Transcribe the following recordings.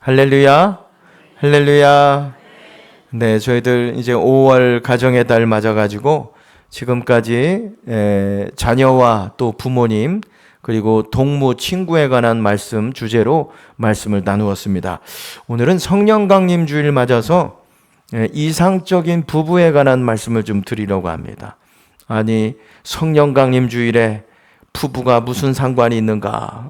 할렐루야, 할렐루야. 네, 저희들 이제 5월 가정의 달 맞아가지고 지금까지 자녀와 또 부모님 그리고 동무 친구에 관한 말씀 주제로 말씀을 나누었습니다. 오늘은 성령 강림 주일 맞아서 이상적인 부부에 관한 말씀을 좀 드리려고 합니다. 아니, 성령 강림 주일에 부부가 무슨 상관이 있는가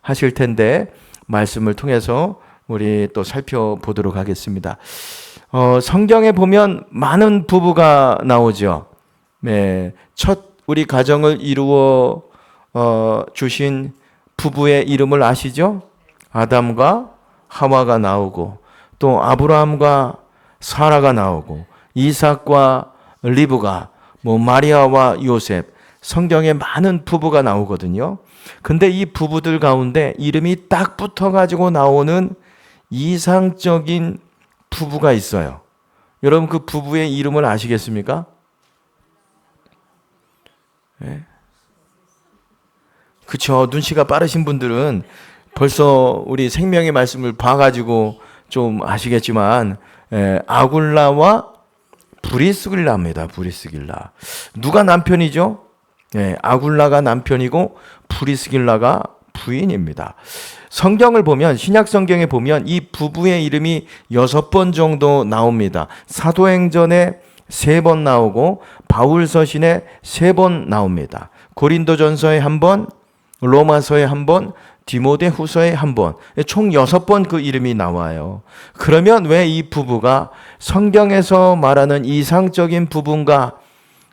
하실 텐데 말씀을 통해서 우리 또 살펴보도록 하겠습니다. 성경에 보면 많은 부부가 나오죠. 네, 첫 우리 가정을 이루어 주신 부부의 이름을 아시죠? 아담과 하와가 나오고 또 아브라함과 사라가 나오고 이삭과 리브가 마리아와 요셉, 성경에 많은 부부가 나오거든요. 근데 이 부부들 가운데 이름이 딱 붙어가지고 나오는 이상적인 부부가 있어요. 여러분 그 부부의 이름을 아시겠습니까? 네. 그쵸. 눈치가 빠르신 분들은 벌써 우리 생명의 말씀을 봐가지고 좀 아시겠지만 아굴라와 브리스길라입니다. 브리스길라. 누가 남편이죠? 아굴라가 남편이고 브리스길라가 부인입니다. 성경을 보면 신약 성경에 보면 이 부부의 이름이 6번 정도 나옵니다. 사도행전에 3번 나오고 바울서신에 3번 나옵니다. 고린도전서에 1번, 로마서에 1번, 디모데후서에 1번, 총 6번 그 이름이 나와요. 그러면 왜 이 부부가 성경에서 말하는 이상적인 부부인가?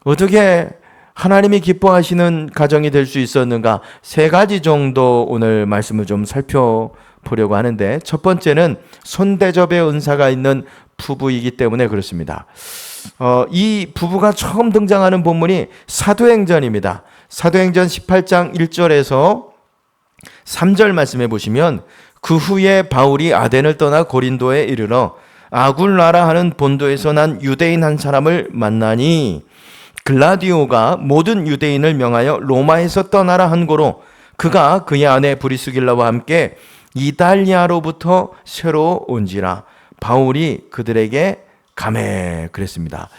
어떻게 하나님이 기뻐하시는 가정이 될 수 있었는가? 3가지 정도 오늘 말씀을 좀 살펴보려고 하는데, 첫 번째는 손대접의 은사가 있는 부부이기 때문에 그렇습니다. 이 부부가 처음 등장하는 본문이 사도행전입니다. 사도행전 18장 1절에서 3절 말씀해 보시면, 그 후에 바울이 아덴을 떠나 고린도에 이르러 아굴라라 하는 본도에서 난 유대인 한 사람을 만나니 글라디오가 모든 유대인을 명하여 로마에서 떠나라 한 고로 그가 그의 아내 브리스길라와 함께 이달리아로부터 새로 온지라 바울이 그들에게 가매 그랬습니다.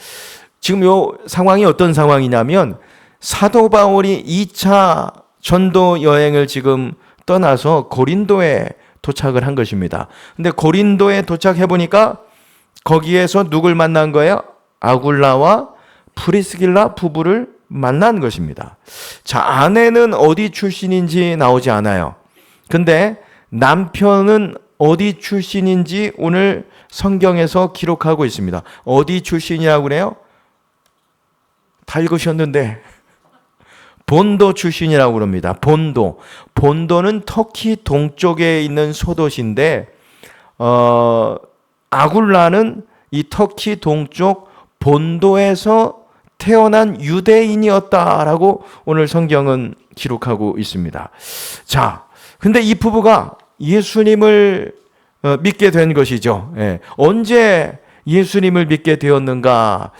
지금 요 상황이 어떤 상황이냐면 사도 바울이 2차 전도 여행을 지금 떠나서 고린도에 도착을 한 것입니다. 근데 고린도에 도착해 보니까 거기에서 누굴 만난 거예요? 아굴라와 프리스길라 부부를 만난 것입니다. 자, 아내는 어디 출신인지 나오지 않아요. 근데 남편은 어디 출신인지 오늘 성경에서 기록하고 있습니다. 어디 출신이라고 그래요? 다 읽으셨는데 본도 출신이라고 그럽니다. 본도. 본도는 터키 동쪽에 있는 소도시인데 아굴라는 이 터키 동쪽 본도에서 태어난 유대인이었다라고 오늘 성경은 기록하고 있습니다. 자, 근데 이 부부가 예수님을 믿게 된 것이죠. 언제 예수님을 믿게 되었는가?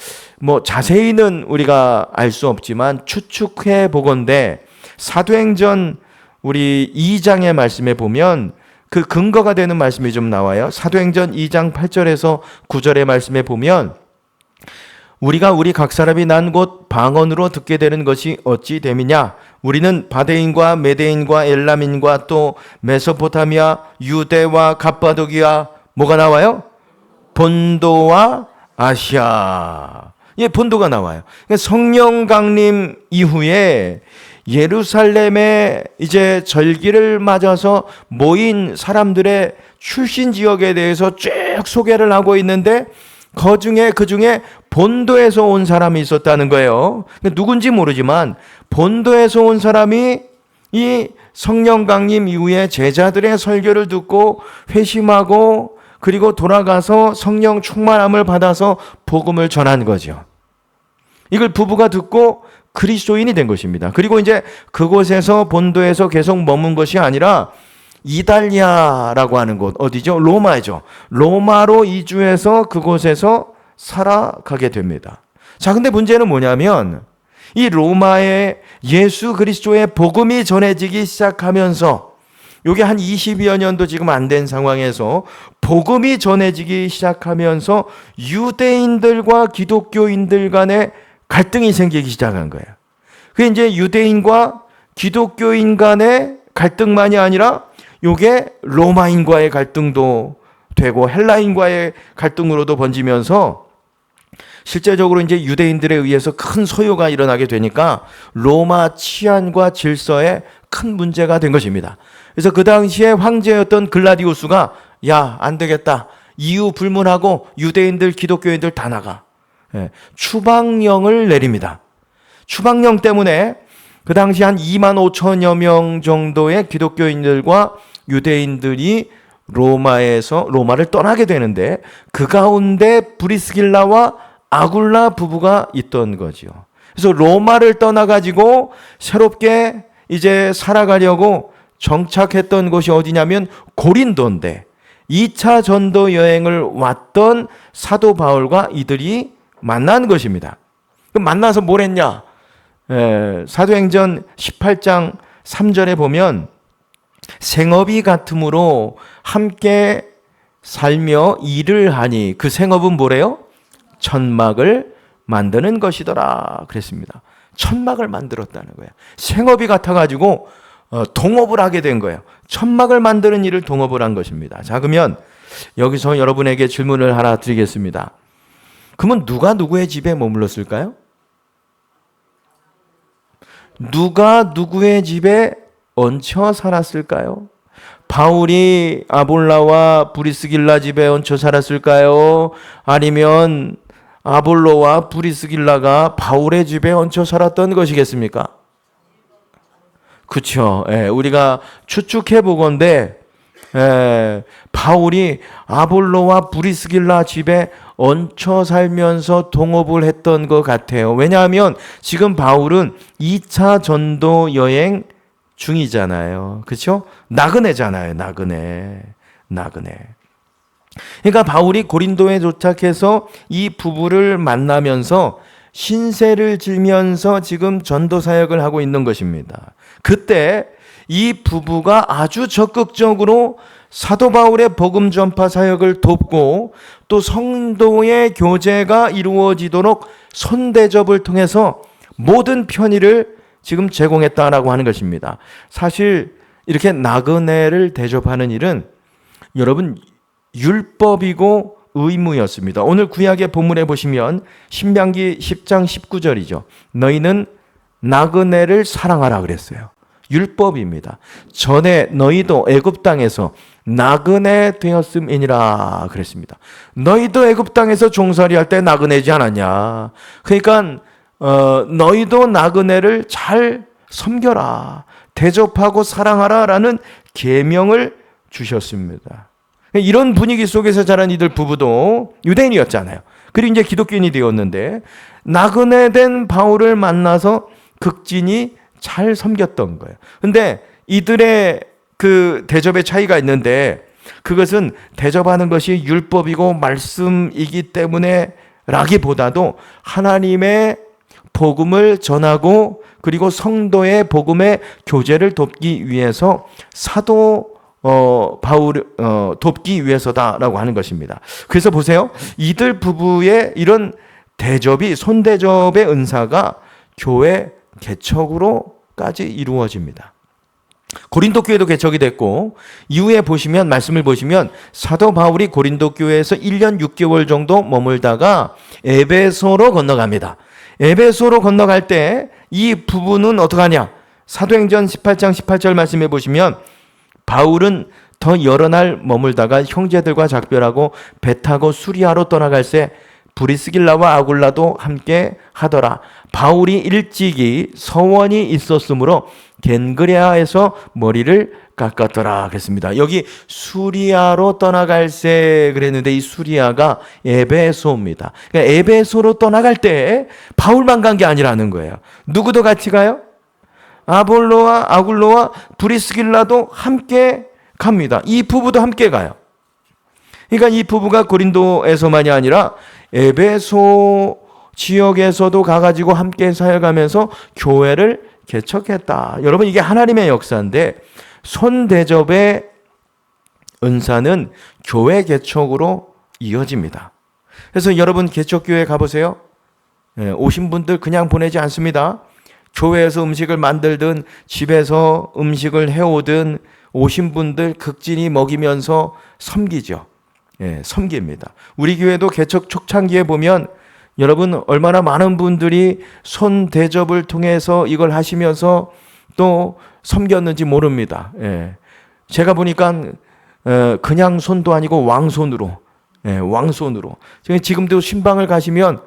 자세히는 우리가 알 수 없지만 추측해 보건대 사도행전 우리 2장의 말씀에 보면 그 근거가 되는 말씀이 좀 나와요. 사도행전 2장 8절에서 9절의 말씀에 보면 우리가 우리 각 사람이 난 곳 방언으로 듣게 되는 것이 어찌 됨이냐? 우리는 바데인과 메데인과 엘람인과 또 메소포타미아, 유대와 갑바도기아 뭐가 나와요? 본도와 아시아. 본도가 나와요. 성령 강림 이후에 예루살렘에 이제 절기를 맞아서 모인 사람들의 출신 지역에 대해서 쭉 소개를 하고 있는데 그 중에 본도에서 온 사람이 있었다는 거예요. 누군지 모르지만 본도에서 온 사람이 이 성령 강림 이후에 제자들의 설교를 듣고 회심하고 그리고 돌아가서 성령 충만함을 받아서 복음을 전한 거죠. 이걸 부부가 듣고 그리스도인이 된 것입니다. 그리고 이제 그곳에서 본도에서 계속 머문 것이 아니라 이달리아라고 하는 곳, 어디죠? 로마죠. 로마로 이주해서 그곳에서 살아가게 됩니다. 자, 근데 문제는 뭐냐면 이 로마에 예수 그리스도의 복음이 전해지기 시작하면서 요게 한 20여 년도 지금 안 된 상황에서 복음이 전해지기 시작하면서 유대인들과 기독교인들 간에 갈등이 생기기 시작한 거예요. 그게 이제 유대인과 기독교인 간의 갈등만이 아니라 요게 로마인과의 갈등도 되고 헬라인과의 갈등으로도 번지면서 실제적으로 이제 유대인들에 의해서 큰 소요가 일어나게 되니까 로마 치안과 질서에 큰 문제가 된 것입니다. 그래서 그 당시에 황제였던 글라디우스가 야, 안 되겠다. 이유 불문하고 유대인들, 기독교인들 다 나가. 추방령을 내립니다. 추방령 때문에 그 당시 한 2만 5천여 명 정도의 기독교인들과 유대인들이 로마를 떠나게 되는데 그 가운데 브리스길라와 아굴라 부부가 있던 거죠. 그래서 로마를 떠나가지고 새롭게 이제 살아가려고 정착했던 곳이 어디냐면 고린도인데 2차 전도 여행을 왔던 사도 바울과 이들이 만난 것입니다. 그럼 만나서 뭘 했냐? 사도행전 18장 3절에 보면 생업이 같음으로 함께 살며 일을 하니 그 생업은 뭐래요? 천막을 만드는 것이더라 그랬습니다. 천막을 만들었다는 거예요. 생업이 같아가지고 동업을 하게 된 거예요. 천막을 만드는 일을 동업을 한 것입니다. 자, 그러면 여기서 여러분에게 질문을 하나 드리겠습니다. 그러면 누가 누구의 집에 머물렀을까요? 누가 누구의 집에 얹혀 살았을까요? 바울이 아볼라와 브리스길라 집에 얹혀 살았을까요? 아니면 아볼로와 브리스길라가 바울의 집에 얹혀 살았던 것이겠습니까? 그렇죠. 우리가 추측해 보건대 바울이 아볼로와 브리스길라 집에 얹혀 살면서 동업을 했던 것 같아요. 왜냐하면 지금 바울은 2차 전도 여행 중이잖아요. 그렇죠? 나그네잖아요. 나그네. 그러니까 바울이 고린도에 도착해서 이 부부를 만나면서 신세를 지면서 지금 전도 사역을 하고 있는 것입니다. 그때 이 부부가 아주 적극적으로 사도 바울의 복음 전파 사역을 돕고 또 성도의 교제가 이루어지도록 손대접을 통해서 모든 편의를 지금 제공했다라고 하는 것입니다. 사실 이렇게 나그네를 대접하는 일은 여러분 율법이고 의무였습니다. 오늘 구약의 본문에 보시면 신명기 10장 19절이죠. 너희는 나그네를 사랑하라 그랬어요. 율법입니다. 전에 너희도 애굽 땅에서 나그네 되었음이니라 그랬습니다. 너희도 애굽 땅에서 종살이 할 때 나그네지 않았냐. 그러니까 너희도 나그네를 잘 섬겨라, 대접하고 사랑하라라는 계명을 주셨습니다. 이런 분위기 속에서 자란 이들 부부도 유대인이었잖아요. 그리고 이제 기독교인이 되었는데 나그네 된 바울을 만나서 극진히 잘 섬겼던 거예요. 근데 이들의 그 대접의 차이가 있는데 그것은 대접하는 것이 율법이고 말씀이기 때문에 라기보다도 하나님의 복음을 전하고 그리고 성도의 복음의 교제를 돕기 위해서 사도 바울을 돕기 위해서다라고 하는 것입니다. 그래서 보세요. 이들 부부의 이런 대접이 손대접의 은사가 교회 개척으로까지 이루어집니다. 고린도 교회도 개척이 됐고 이후에 보시면 말씀을 보시면 사도 바울이 고린도 교회에서 1년 6개월 정도 머물다가 에베소로 건너갑니다. 에베소로 건너갈 때 이 부부는 어떻게 하냐? 사도행전 18장 18절 말씀해 보시면 바울은 더 여러 날 머물다가 형제들과 작별하고 배 타고 수리아로 떠나갈새 브리스길라와 아굴라도 함께 하더라. 바울이 일찍이 서원이 있었으므로 겐그레아에서 머리를 깎았더라 그랬습니다. 여기 수리아로 떠나갈새 그랬는데 이 수리아가 에베소입니다. 그러니까 에베소로 떠나갈 때 바울만 간 게 아니라는 거예요. 누구도 같이 가요? 아볼로와 아굴로와 브리스길라도 함께 갑니다. 이 부부도 함께 가요. 그러니까 이 부부가 고린도에서만이 아니라 에베소 지역에서도 가가지고 함께 사역하면서 교회를 개척했다. 여러분 이게 하나님의 역사인데 손대접의 은사는 교회 개척으로 이어집니다. 그래서 여러분 개척교회 가보세요. 오신 분들 그냥 보내지 않습니다. 교회에서 음식을 만들든 집에서 음식을 해오든 오신 분들 극진히 먹이면서 섬기죠. 섬깁니다. 우리 교회도 개척 초창기에 보면 여러분 얼마나 많은 분들이 손 대접을 통해서 이걸 하시면서 또 섬겼는지 모릅니다. 제가 보니까 그냥 손도 아니고 왕손으로, 왕손으로. 지금도 신방을 가시면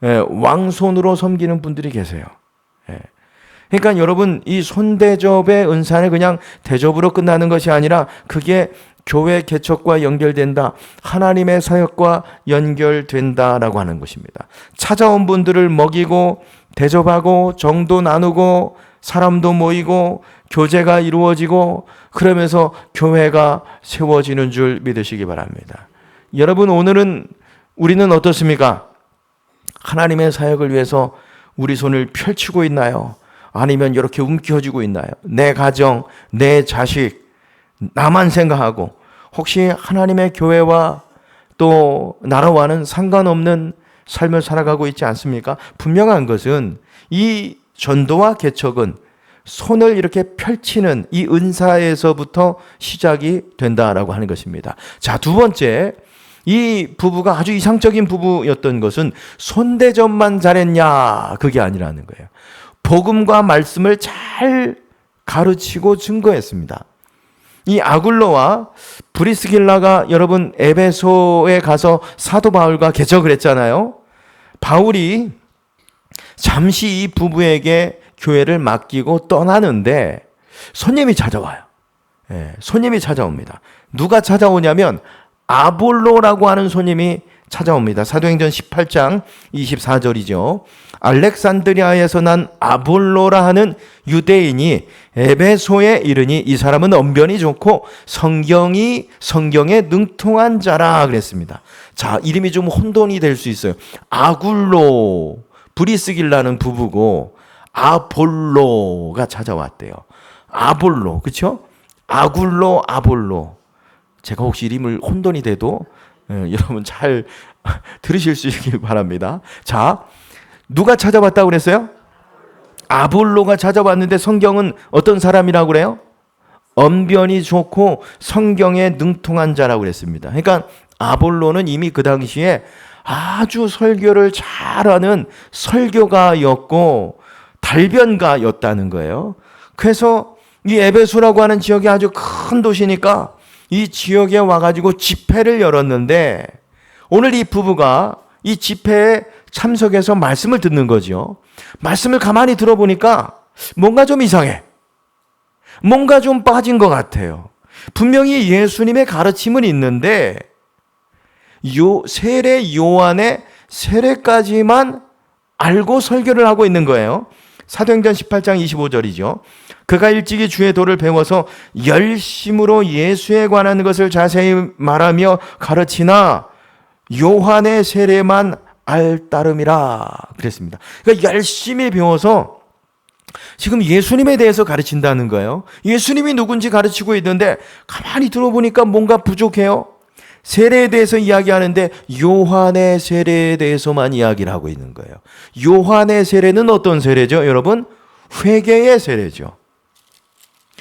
왕손으로 섬기는 분들이 계세요. 그러니까 여러분 이 손대접의 은사는 그냥 대접으로 끝나는 것이 아니라 그게 교회 개척과 연결된다. 하나님의 사역과 연결된다라고 하는 것입니다. 찾아온 분들을 먹이고 대접하고 정도 나누고 사람도 모이고 교제가 이루어지고 그러면서 교회가 세워지는 줄 믿으시기 바랍니다. 여러분 오늘은 우리는 어떻습니까? 하나님의 사역을 위해서 우리 손을 펼치고 있나요? 아니면 이렇게 움켜쥐고 있나요? 내 가정, 내 자식, 나만 생각하고 혹시 하나님의 교회와 또 나라와는 상관없는 삶을 살아가고 있지 않습니까? 분명한 것은 이 전도와 개척은 손을 이렇게 펼치는 이 은사에서부터 시작이 된다라고 하는 것입니다. 자, 두 번째, 이 부부가 아주 이상적인 부부였던 것은 손대접만 잘했냐 그게 아니라는 거예요. 복음과 말씀을 잘 가르치고 증거했습니다. 이 아굴로와 브리스길라가 여러분 에베소에 가서 사도 바울과 개척을 했잖아요. 바울이 잠시 이 부부에게 교회를 맡기고 떠나는데 손님이 찾아와요. 손님이 찾아옵니다. 누가 찾아오냐면 아볼로라고 하는 손님이 찾아옵니다. 사도행전 18장 24절이죠. 알렉산드리아에서 난 아볼로라 하는 유대인이 에베소에 이르니 이 사람은 언변이 좋고 성경에 능통한 자라 그랬습니다. 자, 이름이 좀 혼돈이 될 수 있어요. 아굴로, 브리스길라는 부부고 아볼로가 찾아왔대요. 아볼로, 그렇죠? 아굴로, 아볼로. 제가 혹시 이름을 혼돈이 돼도 여러분 잘 들으실 수 있길 바랍니다. 자, 누가 찾아왔다고 그랬어요? 아볼로가 찾아왔는데 성경은 어떤 사람이라고 그래요? 언변이 좋고 성경에 능통한 자라고 그랬습니다. 그러니까 아볼로는 이미 그 당시에 아주 설교를 잘하는 설교가였고 달변가였다는 거예요. 그래서 이 에베소라고 하는 지역이 아주 큰 도시니까 이 지역에 와가지고 집회를 열었는데 오늘 이 부부가 이 집회에 참석해서 말씀을 듣는 거죠. 말씀을 가만히 들어보니까 뭔가 좀 이상해. 뭔가 좀 빠진 것 같아요. 분명히 예수님의 가르침은 있는데 세례 요한의 세례까지만 알고 설교를 하고 있는 거예요. 사도행전 18장 25절이죠. 그가 일찍이 주의 도를 배워서 열심으로 예수에 관한 것을 자세히 말하며 가르치나 요한의 세례만 알 따름이라 그랬습니다. 그러니까 열심히 배워서 지금 예수님에 대해서 가르친다는 거예요. 예수님이 누군지 가르치고 있는데 가만히 들어보니까 뭔가 부족해요. 세례에 대해서 이야기하는데 요한의 세례에 대해서만 이야기를 하고 있는 거예요. 요한의 세례는 어떤 세례죠, 여러분? 회개의 세례죠.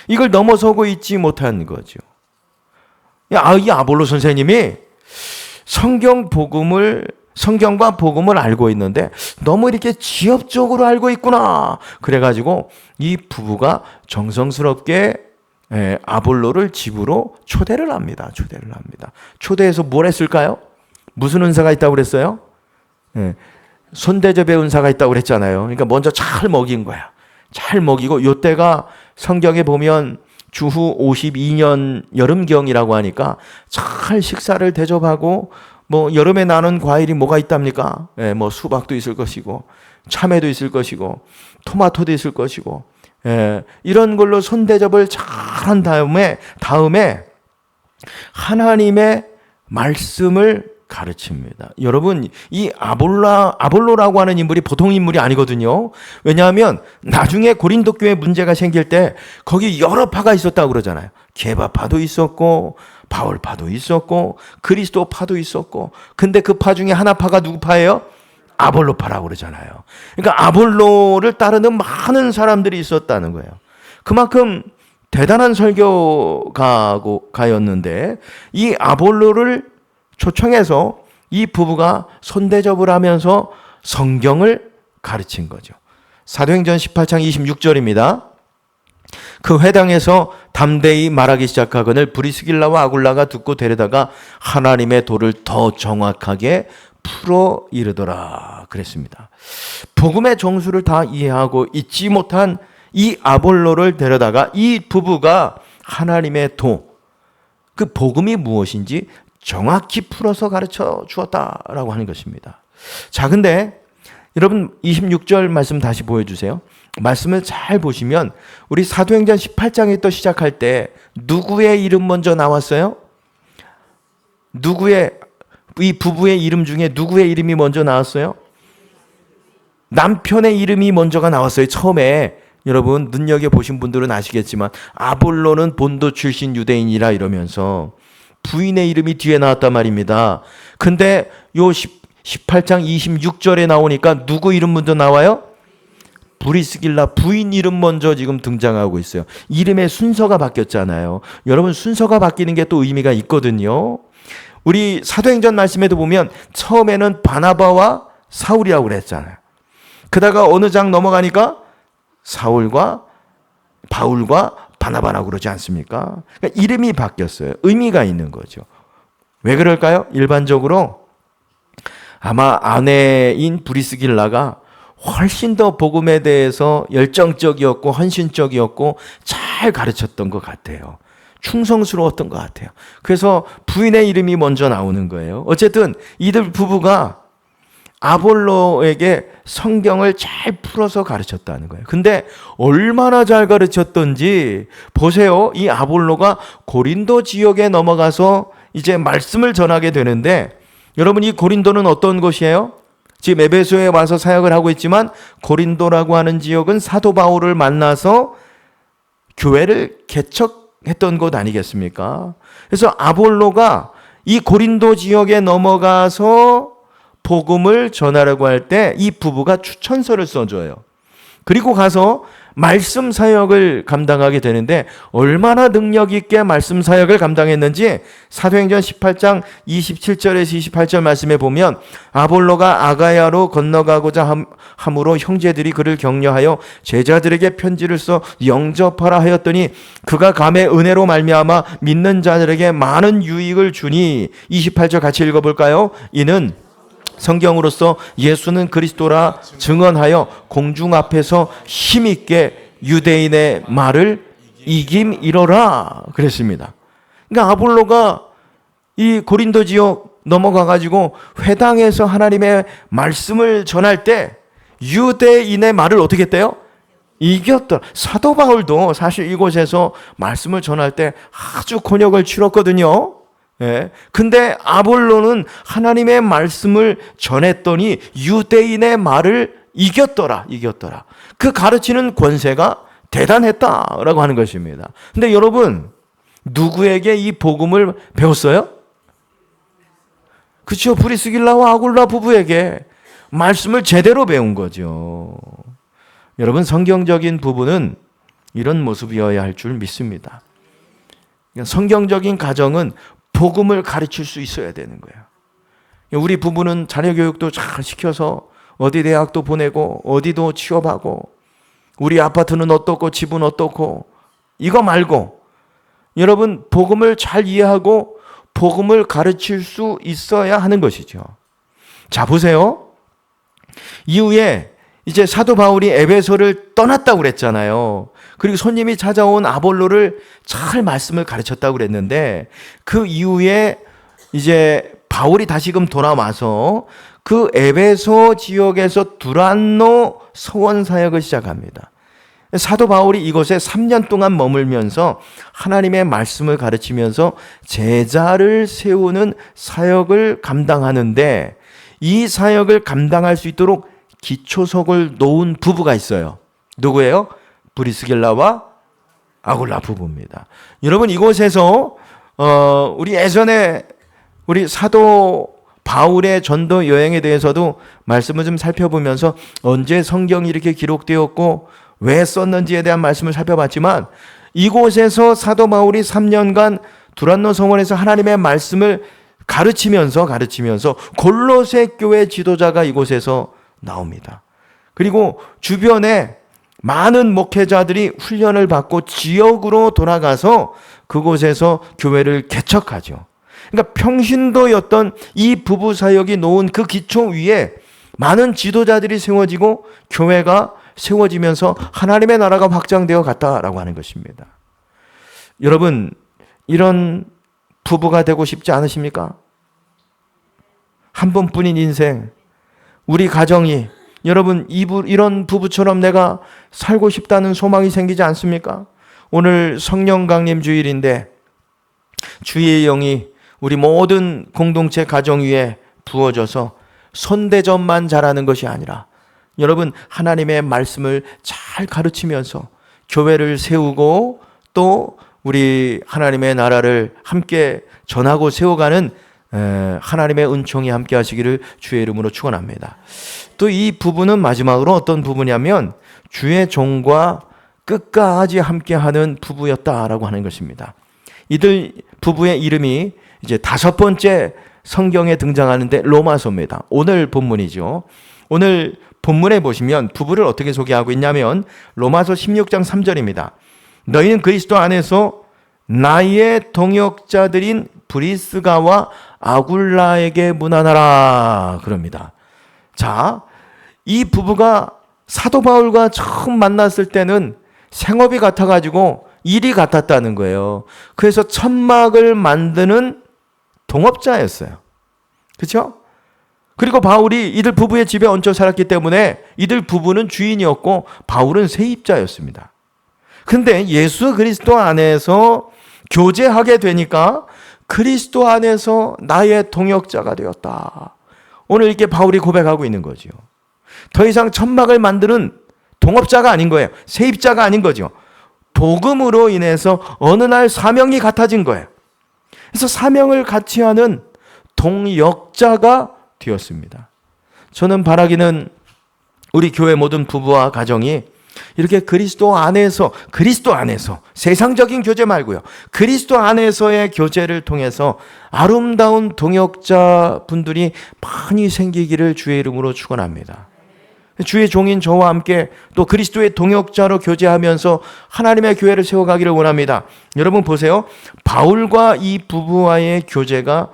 이걸 넘어서고 있지 못한 거죠. 이 아볼로 선생님이 성경과 복음을 알고 있는데 너무 이렇게 지엽적으로 알고 있구나. 그래가지고 이 부부가 정성스럽게 아볼로를 집으로 초대를 합니다. 초대해서 뭘 했을까요? 무슨 은사가 있다고 그랬어요? 손대접의 은사가 있다고 그랬잖아요. 그러니까 먼저 잘 먹인 거야. 잘 먹이고 이때가 성경에 보면 주후 52년 여름경이라고 하니까 잘 식사를 대접하고 뭐 여름에 나는 과일이 뭐가 있답니까? 뭐 수박도 있을 것이고 참외도 있을 것이고 토마토도 있을 것이고 이런 걸로 손대접을 잘 한 다음에 하나님의 말씀을 가르칩니다. 여러분, 이 아볼로라고 하는 인물이 보통 인물이 아니거든요. 왜냐하면 나중에 고린도 교회 문제가 생길 때 거기 여러 파가 있었다고 그러잖아요. 게바파도 있었고 바울파도 있었고 그리스도파도 있었고, 근데 그 파 중에 하나 파가 누구 파예요? 아볼로파라고 그러잖아요. 그러니까 아볼로를 따르는 많은 사람들이 있었다는 거예요. 그만큼 대단한 설교가였는데 이 아볼로를 초청해서 이 부부가 손대접을 하면서 성경을 가르친 거죠. 사도행전 18장 26절입니다. 그 회당에서 담대히 말하기 시작하거늘 브리스길라와 아굴라가 듣고 데려다가 하나님의 도를 더 정확하게 풀어 이르더라 그랬습니다. 복음의 정수를 다 이해하고 잊지 못한 이 아볼로를 데려다가 이 부부가 하나님의 도, 그 복음이 무엇인지 정확히 풀어서 가르쳐 주었다라고 하는 것입니다. 자, 근데 여러분 26절 말씀 다시 보여주세요. 말씀을 잘 보시면 우리 사도행전 18장에 또 시작할 때 누구의 이름 먼저 나왔어요? 이 부부의 이름 중에 누구의 이름이 먼저 나왔어요? 남편의 이름이 먼저가 나왔어요. 처음에 여러분 눈여겨보신 분들은 아시겠지만 아볼로는 본도 출신 유대인이라 이러면서 부인의 이름이 뒤에 나왔단 말입니다. 근데 요 18장 26절에 나오니까 누구 이름 먼저 나와요? 브리스길라 부인 이름 먼저 지금 등장하고 있어요. 이름의 순서가 바뀌었잖아요. 여러분 순서가 바뀌는 게 또 의미가 있거든요. 우리 사도행전 말씀에도 보면 처음에는 바나바와 사울이라고 그랬잖아요. 그다가 어느 장 넘어가니까 사울과 바울과 바나바라고 그러지 않습니까? 그러니까 이름이 바뀌었어요. 의미가 있는 거죠. 왜 그럴까요? 일반적으로 아마 아내인 브리스길라가 훨씬 더 복음에 대해서 열정적이었고 헌신적이었고 잘 가르쳤던 것 같아요. 충성스러웠던 것 같아요. 그래서 부인의 이름이 먼저 나오는 거예요. 어쨌든 이들 부부가 아볼로에게 성경을 잘 풀어서 가르쳤다는 거예요. 근데 얼마나 잘 가르쳤던지 보세요. 이 아볼로가 고린도 지역에 넘어가서 이제 말씀을 전하게 되는데, 여러분 이 고린도는 어떤 곳이에요? 지금 에베소에 와서 사역을 하고 있지만 고린도라고 하는 지역은 사도 바울을 만나서 교회를 개척했던 곳 아니겠습니까? 그래서 아볼로가 이 고린도 지역에 넘어가서 복음을 전하려고 할 때 이 부부가 추천서를 써줘요. 그리고 가서 말씀 사역을 감당하게 되는데 얼마나 능력 있게 말씀 사역을 감당했는지 사도행전 18장 27절에서 28절 말씀에 보면 아볼로가 아가야로 건너가고자 함으로 형제들이 그를 격려하여 제자들에게 편지를 써 영접하라 하였더니 그가 감의 은혜로 말미암아 믿는 자들에게 많은 유익을 주니. 28절 같이 읽어볼까요? 이는 성경으로서 예수는 그리스도라 증언하여 공중 앞에서 힘있게 유대인의 말을 이김이러라 그랬습니다. 그러니까 아볼로가 이 고린도 지역 넘어가가지고 회당에서 하나님의 말씀을 전할 때 유대인의 말을 어떻게 했대요? 이겼더라. 사도 바울도 사실 이곳에서 말씀을 전할 때 아주 곤욕을 치렀거든요. 예. 근데 아볼로는 하나님의 말씀을 전했더니 유대인의 말을 이겼더라. 그 가르치는 권세가 대단했다라고 하는 것입니다. 근데 여러분, 누구에게 이 복음을 배웠어요? 그렇죠. 브리스길라와 아굴라 부부에게 말씀을 제대로 배운 거죠. 여러분, 성경적인 부부는 이런 모습이어야 할 줄 믿습니다. 성경적인 가정은 복음을 가르칠 수 있어야 되는 거예요. 우리 부부는 자녀 교육도 잘 시켜서 어디 대학도 보내고 어디도 취업하고 우리 아파트는 어떻고 집은 어떻고 이거 말고 여러분 복음을 잘 이해하고 복음을 가르칠 수 있어야 하는 것이죠. 자, 보세요. 이후에 이제 사도 바울이 에베소를 떠났다고 그랬잖아요. 그리고 손님이 찾아온 아볼로를 잘 말씀을 가르쳤다고 그랬는데 그 이후에 이제 바울이 다시금 돌아와서 그 에베소 지역에서 두란노 서원 사역을 시작합니다. 사도 바울이 이곳에 3년 동안 머물면서 하나님의 말씀을 가르치면서 제자를 세우는 사역을 감당하는데, 이 사역을 감당할 수 있도록 기초석을 놓은 부부가 있어요. 누구예요? 브리스길라와 아굴라 부부입니다. 여러분, 이곳에서 우리 예전에 우리 사도 바울의 전도 여행에 대해서도 말씀을 좀 살펴보면서 언제 성경이 이렇게 기록되었고 왜 썼는지에 대한 말씀을 살펴봤지만, 이곳에서 사도 바울이 3년간 두란노 성원에서 하나님의 말씀을 가르치면서 골로새 교회 지도자가 이곳에서 나옵니다. 그리고 주변에 많은 목회자들이 훈련을 받고 지역으로 돌아가서 그곳에서 교회를 개척하죠. 그러니까 평신도였던 이 부부 사역이 놓은 그 기초 위에 많은 지도자들이 세워지고 교회가 세워지면서 하나님의 나라가 확장되어 갔다라고 하는 것입니다. 여러분, 이런 부부가 되고 싶지 않으십니까? 한 번뿐인 인생, 우리 가정이, 여러분, 이런 부부처럼 내가 살고 싶다는 소망이 생기지 않습니까? 오늘 성령 강림 주일인데 주의 영이 우리 모든 공동체 가정 위에 부어져서 손대접만 잘하는 것이 아니라, 여러분, 하나님의 말씀을 잘 가르치면서 교회를 세우고 또 우리 하나님의 나라를 함께 전하고 세워가는 하나님의 은총이 함께 하시기를 주의 이름으로 축원합니다. 또 이 부부는 마지막으로 어떤 부부냐면 주의 종과 끝까지 함께하는 부부였다라고 하는 것입니다. 이들 부부의 이름이 이제 5번째 성경에 등장하는데 로마서입니다. 오늘 본문이죠. 오늘 본문에 보시면 부부를 어떻게 소개하고 있냐면 로마서 16장 3절입니다. 너희는 그리스도 안에서 나의 동역자들인 브리스가와 아굴라에게 문안하라 그럽니다. 자, 이 부부가 사도 바울과 처음 만났을 때는 생업이 같아가지고 일이 같았다는 거예요. 그래서 천막을 만드는 동업자였어요. 그렇죠? 그리고 바울이 이들 부부의 집에 얹혀 살았기 때문에 이들 부부는 주인이었고 바울은 세입자였습니다. 근데 예수 그리스도 안에서 교제하게 되니까 그리스도 안에서 나의 동역자가 되었다. 오늘 이렇게 바울이 고백하고 있는 거죠. 더 이상 천막을 만드는 동업자가 아닌 거예요. 세입자가 아닌 거죠. 복음으로 인해서 어느 날 사명이 같아진 거예요. 그래서 사명을 같이 하는 동역자가 되었습니다. 저는 바라기는 우리 교회 모든 부부와 가정이 이렇게 그리스도 안에서 세상적인 교제 말고요, 그리스도 안에서의 교제를 통해서 아름다운 동역자 분들이 많이 생기기를 주의 이름으로 축원합니다. 주의 종인 저와 함께 또 그리스도의 동역자로 교제하면서 하나님의 교회를 세워가기를 원합니다. 여러분 보세요. 바울과 이 부부와의 교제가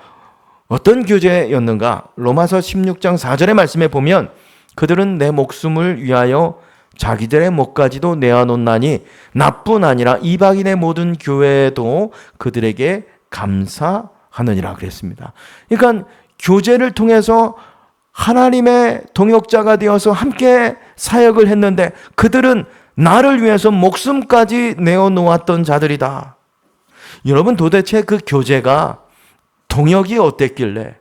어떤 교제였는가? 로마서 16장 4절의 말씀에 보면 그들은 내 목숨을 위하여 자기들의 목까지도 내어놓나니 나뿐 아니라 이방인의 모든 교회도 그들에게 감사하느니라 그랬습니다. 그러니까 교제를 통해서 하나님의 동역자가 되어서 함께 사역을 했는데 그들은 나를 위해서 목숨까지 내어놓았던 자들이다. 여러분, 도대체 그 교제가 동역이 어땠길래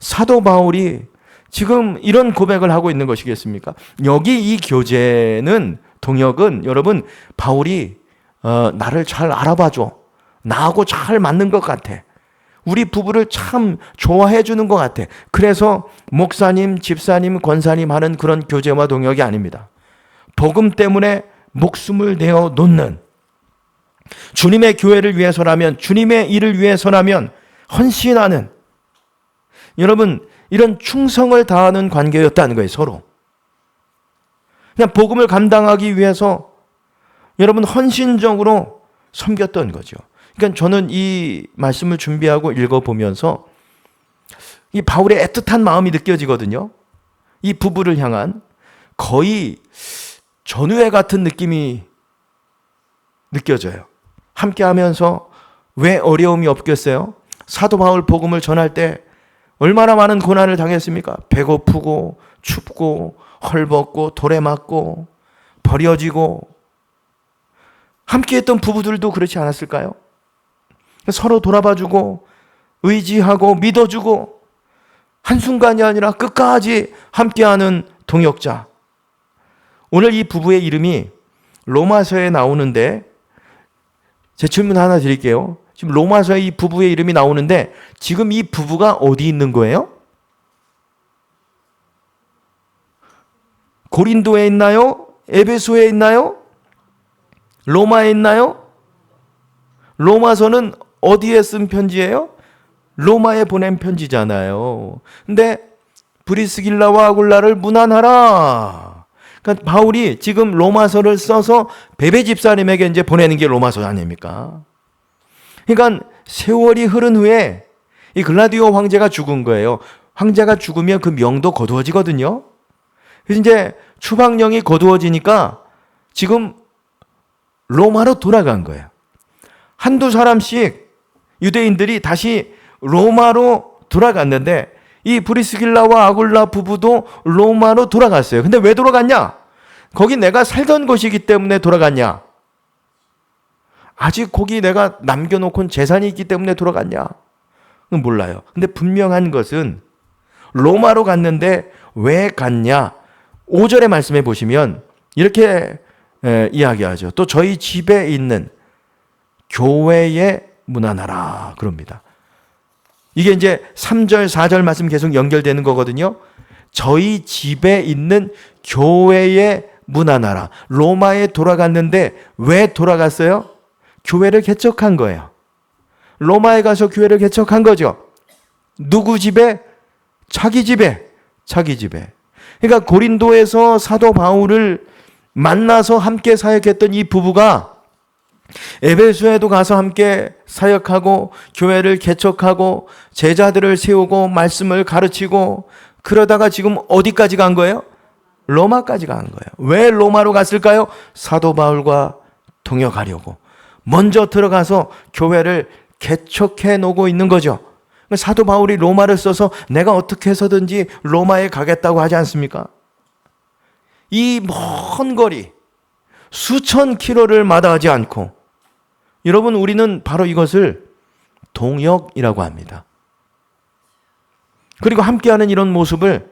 사도 바울이 지금 이런 고백을 하고 있는 것이겠습니까? 여기 이 교제는, 동역은 여러분, 바울이 나를 잘 알아봐줘, 나하고 잘 맞는 것 같아, 우리 부부를 참 좋아해 주는 것 같아, 그래서 목사님, 집사님, 권사님 하는 그런 교제와 동역이 아닙니다. 복음 때문에 목숨을 내어 놓는, 주님의 교회를 위해서라면, 주님의 일을 위해서라면 헌신하는, 여러분, 이런 충성을 다하는 관계였다는 거예요. 서로 그냥 복음을 감당하기 위해서 여러분 헌신적으로 섬겼던 거죠. 그러니까 저는 이 말씀을 준비하고 읽어보면서 이 바울의 애틋한 마음이 느껴지거든요. 이 부부를 향한 거의 전우회 같은 느낌이 느껴져요. 함께 하면서 왜 어려움이 없겠어요? 사도 바울 복음을 전할 때 얼마나 많은 고난을 당했습니까? 배고프고 춥고 헐벗고 돌에 맞고 버려지고 함께했던 부부들도 그렇지 않았을까요? 서로 돌아봐주고 의지하고 믿어주고 한순간이 아니라 끝까지 함께하는 동역자. 오늘 이 부부의 이름이 로마서에 나오는데, 제 질문 하나 드릴게요. 지금 로마서에 이 부부의 이름이 나오는데 지금 이 부부가 어디 있는 거예요? 고린도에 있나요? 에베소에 있나요? 로마에 있나요? 로마서는 어디에 쓴 편지예요? 로마에 보낸 편지잖아요. 근데 브리스길라와 아굴라를 문안하라. 그러니까 바울이 지금 로마서를 써서 베베 집사님에게 이제 보내는 게 로마서 아닙니까? 그러니까 세월이 흐른 후에 이 글라디오 황제가 죽은 거예요. 황제가 죽으면 그 명도 거두어지거든요. 그래서 이제 추방령이 거두어지니까 지금 로마로 돌아간 거예요. 한두 사람씩 유대인들이 다시 로마로 돌아갔는데 이 브리스길라와 아굴라 부부도 로마로 돌아갔어요. 근데 왜 돌아갔냐? 거기 내가 살던 곳이기 때문에 돌아갔냐? 아직 거기 내가 남겨놓고 재산이 있기 때문에 돌아갔냐? 몰라요. 근데 분명한 것은 로마로 갔는데 왜 갔냐? 5절의 말씀에 보시면 이렇게 이야기하죠. 또 저희 집에 있는 교회에 문안하라 그럽니다. 이게 이제 3절, 4절 말씀 계속 연결되는 거거든요. 저희 집에 있는 교회에 문안하라. 로마에 돌아갔는데 왜 돌아갔어요? 교회를 개척한 거예요. 로마에 가서 교회를 개척한 거죠. 누구 집에? 자기 집에. 자기 집에. 그러니까 고린도에서 사도 바울을 만나서 함께 사역했던 이 부부가 에베소에도 가서 함께 사역하고 교회를 개척하고 제자들을 세우고 말씀을 가르치고 그러다가 지금 어디까지 간 거예요? 로마까지 간 거예요. 왜 로마로 갔을까요? 사도 바울과 동역하려고. 먼저 들어가서 교회를 개척해 놓고 있는 거죠. 사도 바울이 로마를 써서 내가 어떻게 해서든지 로마에 가겠다고 하지 않습니까? 이 먼 거리 수천 킬로를 마다하지 않고, 여러분, 우리는 바로 이것을 동역이라고 합니다. 그리고 함께하는 이런 모습을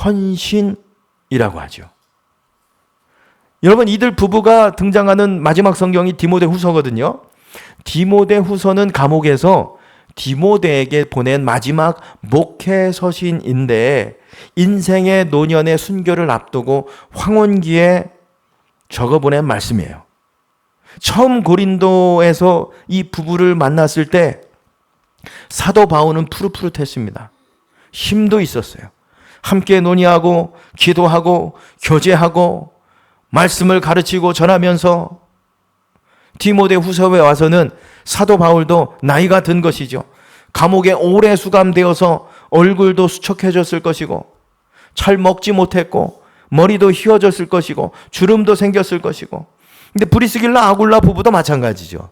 헌신이라고 하죠. 여러분, 이들 부부가 등장하는 마지막 성경이 디모데후서거든요. 디모데후서는 감옥에서 디모데에게 보낸 마지막 목회 서신인데 인생의 노년의 순교를 앞두고 황혼기에 적어보낸 말씀이에요. 처음 고린도에서 이 부부를 만났을 때 사도 바울은 푸릇푸릇했습니다. 힘도 있었어요. 함께 논의하고 기도하고 교제하고 말씀을 가르치고 전하면서 디모데후서에 와서는 사도 바울도 나이가 든 것이죠. 감옥에 오래 수감되어서 얼굴도 수척해졌을 것이고 잘 먹지 못했고 머리도 휘어졌을 것이고 주름도 생겼을 것이고, 근데 브리스길라 아굴라 부부도 마찬가지죠.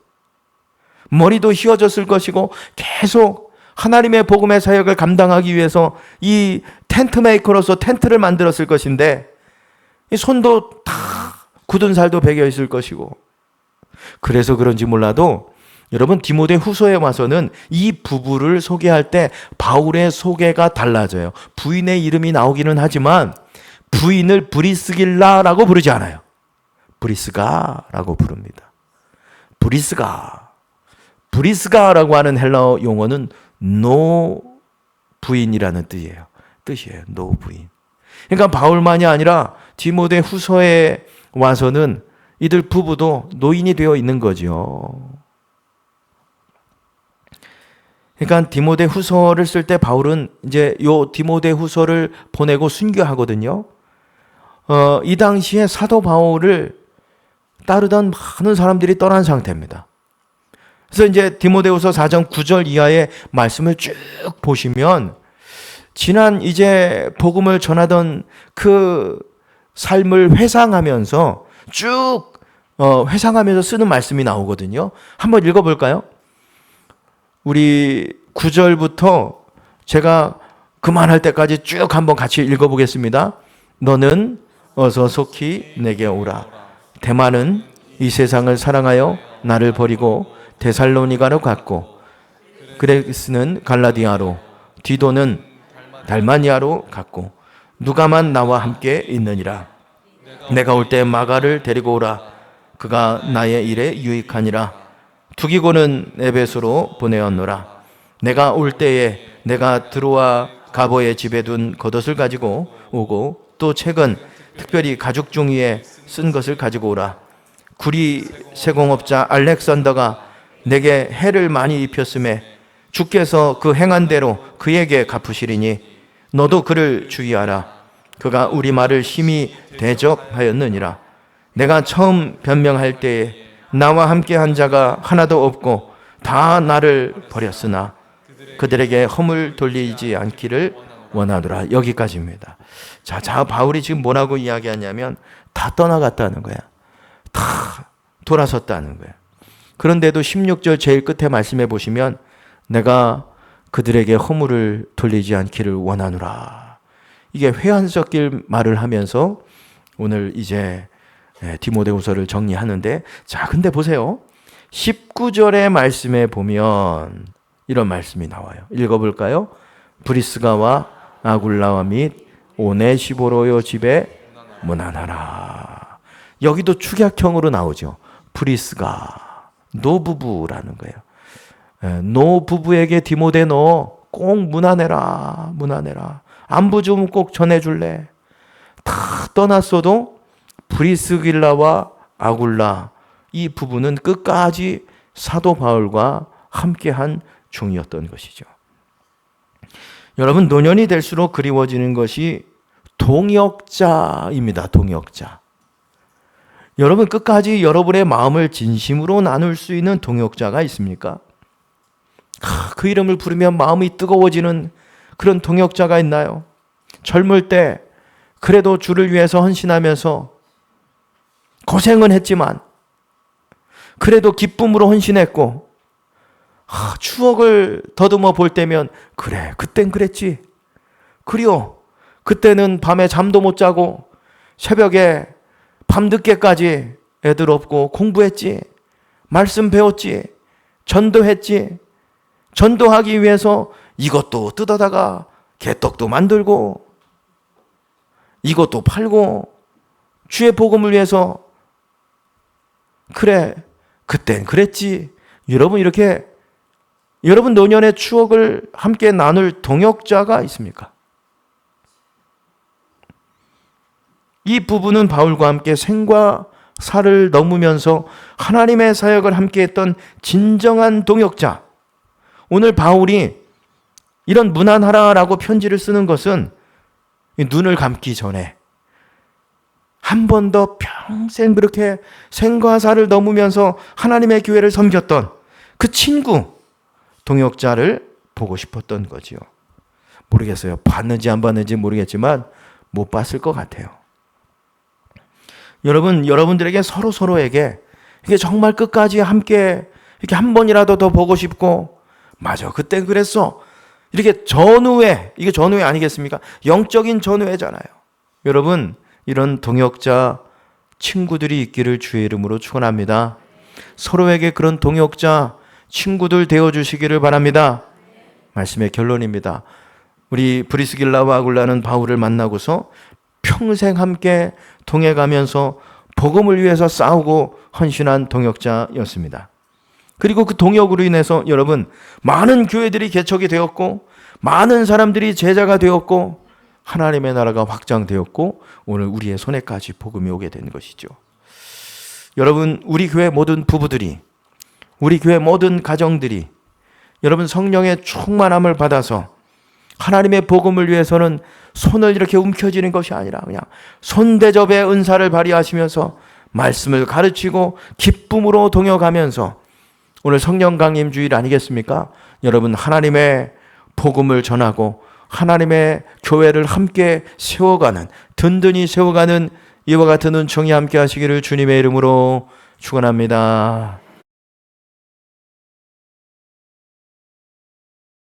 머리도 휘어졌을 것이고 계속 하나님의 복음의 사역을 감당하기 위해서 이 텐트 메이커로서 텐트를 만들었을 것인데 손도 다 굳은 살도 배겨 있을 것이고, 그래서 그런지 몰라도 여러분, 디모데후서에 와서는 이 부부를 소개할 때 바울의 소개가 달라져요. 부인의 이름이 나오기는 하지만 부인을 브리스길라라고 부르지 않아요. 브리스가라고 부릅니다. 브리스가라고 하는 헬라어 용어는 노 부인이라는 뜻이에요. 노 부인. 그러니까 바울만이 아니라 디모데후서에 와서는 이들 부부도 노인이 되어 있는 거죠. 그러니까 디모데후서를 쓸 때 바울은 이제 요 디모데후서를 보내고 순교하거든요. 이 당시에 사도 바울을 따르던 많은 사람들이 떠난 상태입니다. 그래서 이제 디모데후서 4장 9절 이하의 말씀을 쭉 보시면 지난 이제 복음을 전하던 그 삶을 회상하면서 쭉 회상하면서 쓰는 말씀이 나오거든요. 한번 읽어볼까요? 우리 9절부터 제가 그만할 때까지 쭉 한번 같이 읽어보겠습니다. 너는 어서 속히 내게 오라. 대만은 이 세상을 사랑하여 나를 버리고 데살로니가로 갔고 그레스는 갈라디아로 디도는 달마니아로 갔고 누가만 나와 함께 있느니라. 내가 올 때 마가를 데리고 오라. 그가 나의 일에 유익하니라. 두기고는 에베소로 보내었노라. 내가 올 때에 내가 드로아 가보의 집에 둔 겉옷을 가지고 오고 또 책은 특별히 가죽 종이에 쓴 것을 가지고 오라. 구리 세공업자 알렉산더가 내게 해를 많이 입혔음에 주께서 그 행한 대로 그에게 갚으시리니 너도 그를 주의하라. 그가 우리 말을 심히 대적하였느니라. 내가 처음 변명할 때에 나와 함께 한 자가 하나도 없고 다 나를 버렸으나 그들에게 허물 돌리지 않기를 원하노라. 여기까지입니다. 자, 바울이 지금 뭐라고 이야기하냐면 다 떠나갔다는 거야. 다 돌아섰다는 거야. 그런데도 16절 제일 끝에 말씀해 보시면 내가 그들에게 허물을 돌리지 않기를 원하노라. 이게 회한 섞일 말을 하면서 오늘 이제 디모데후서를 정리하는데, 자, 근데 보세요. 19절의 말씀에 보면 이런 말씀이 나와요. 읽어볼까요? 브리스가와 아굴라와 및 오네시보로요 집에 문안하라. 여기도 축약형으로 나오죠. 브리스가 노부부라는 거예요. 노부부에게 디모데 너 꼭 문안해라. 안부 좀 꼭 전해줄래. 다 떠났어도 브리스길라와 아굴라 이 부부는 끝까지 사도 바울과 함께한 중이었던 것이죠. 여러분, 노년이 될수록 그리워지는 것이 동역자입니다. 동역자. 여러분, 끝까지 여러분의 마음을 진심으로 나눌 수 있는 동역자가 있습니까? 그 이름을 부르면 마음이 뜨거워지는 그런 동역자가 있나요? 젊을 때 그래도 주를 위해서 헌신하면서 고생은 했지만 그래도 기쁨으로 헌신했고, 추억을 더듬어 볼 때면 그래, 그땐 그랬지. 그리요, 그때는 밤에 잠도 못 자고 새벽에 밤늦게까지 애들 없고 공부했지. 말씀 배웠지. 전도했지. 전도하기 위해서 이것도 뜯어다가 개떡도 만들고 이것도 팔고 주의 복음을 위해서 그래, 그땐 그랬지. 여러분 노년의 추억을 함께 나눌 동역자가 있습니까? 이 부부는 바울과 함께 생과 사를 넘으면서 하나님의 사역을 함께 했던 진정한 동역자. 오늘 바울이 이런 문안하라라고 편지를 쓰는 것은 눈을 감기 전에 한 번 더 평생 그렇게 생과 사를 넘으면서 하나님의 교회를 섬겼던 그 친구, 동역자를 보고 싶었던 거지요. 모르겠어요. 봤는지 안 봤는지 모르겠지만 못 봤을 것 같아요. 여러분들에게 서로에게 이게 정말 끝까지 함께 이렇게 한 번이라도 더 보고 싶고, 맞아, 그땐 그랬어. 이렇게 전우회, 이게 전우회 아니겠습니까? 영적인 전우회잖아요. 여러분, 이런 동역자 친구들이 있기를 주의 이름으로 축원합니다. 서로에게 그런 동역자 친구들 되어주시기를 바랍니다. 말씀의 결론입니다. 우리 브리스길라와 아굴라는 바울을 만나고서 평생 함께 동행하면서 복음을 위해서 싸우고 헌신한 동역자였습니다. 그리고 그 동역으로 인해서 여러분, 많은 교회들이 개척이 되었고 많은 사람들이 제자가 되었고 하나님의 나라가 확장되었고 오늘 우리의 손에까지 복음이 오게 된 것이죠. 여러분, 우리 교회 모든 부부들이, 우리 교회 모든 가정들이 여러분 성령의 충만함을 받아서 하나님의 복음을 위해서는 손을 이렇게 움켜쥐는 것이 아니라 그냥 손대접의 은사를 발휘하시면서 말씀을 가르치고 기쁨으로 동역하면서 오늘 성령 강림 주일 아니겠습니까? 여러분, 하나님의 복음을 전하고 하나님의 교회를 함께 세워가는, 든든히 세워가는 이와 같은 은총이 함께 하시기를 주님의 이름으로 축원합니다.